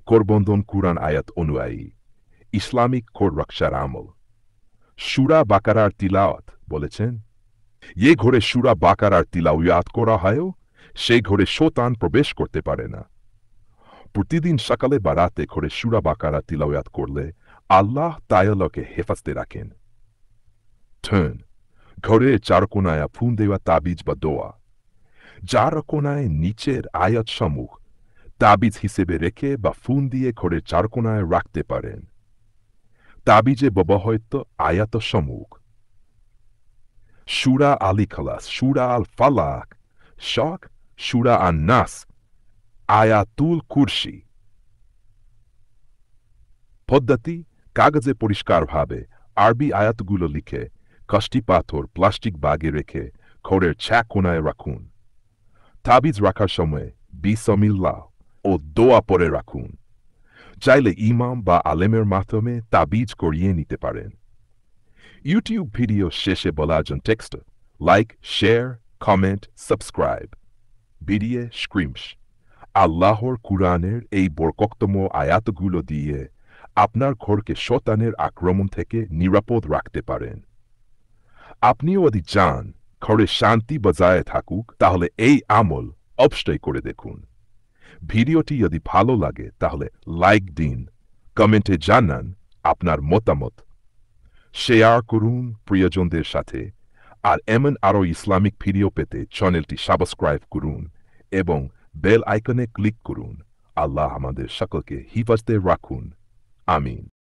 কোরবন্ধন কুরআন আয়াত অনুযায়ী Islamic core রক্ষার আমল সূরা বাকারার তিলাওয়াত বলেছেন যে ঘরে সূরা বাকারার তিলাওয়াত করা হয় সেই ঘরে শয়তান প্রবেশ করতে পারে না। প্রতিদিন সকালে বা রাতে ঘরে সূরা বাকারা তিলাওয়াত করলে আল্লাহ তাআলাকে হেফাজতে রাখেন। টার্ন ঘরে চারকোনায় ফুন দেওয়া তাবিজ বা দোয়া চারকোনায় নিচের আয়াত সমূহ তাবিজ হিসেবে রেখে বা ফুন দিয়ে ঘরের চারকোনায় রাখতে পারেন। তাবিজে ব্যবহৃত আয়াত সমূহ সূরা আল ইখলাস, সূরা আল ফালাক, শক, সূরা আন নাস, আয়াতুল কুরসি। পদ্ধতি কাগজে পরিষ্কারভাবে আরবি আয়াতগুলো লিখে কাষ্টি পাথর প্লাস্টিক ব্যাগে রেখে ঘরের ছ্যাক কোনায় রাখুন। তাবিজ রাখার সময় বিসমিল্লাহ ও দোয়া পড়ে রাখুন। চাইলে ইমাম বা আলেমের মাধ্যমে তাবিজ করিয়ে নিতে পারেন। ইউটিউব ভিডিও শেষে বলা text like, share, comment, subscribe. Video screams আল্লাহর কুরআনের এই বরকতম আয়াতগুলো দিয়ে আপনার ঘরকে শয়তানের আক্রমণ থেকে নিরাপদ রাখতে পারেন। আপনিও যদি চান ঘরে শান্তি বজায় থাকুক তাহলে এই আমল অবশ্যই করে দেখুন। ভিডিওটি যদি ভালো লাগে তাহলে লাইক দিন, কমেন্টে জানান আপনার মতামত, শেয়ার করুন প্রিয়জনদের সাথে, আর এমন আরও ইসলামিক ভিডিও পেতে চ্যানেলটি সাবস্ক্রাইব করুন এবং বেল আইকনে ক্লিক করুন। আল্লাহ আমাদের সকলকে হিফাজতে রাখুন। আমিন।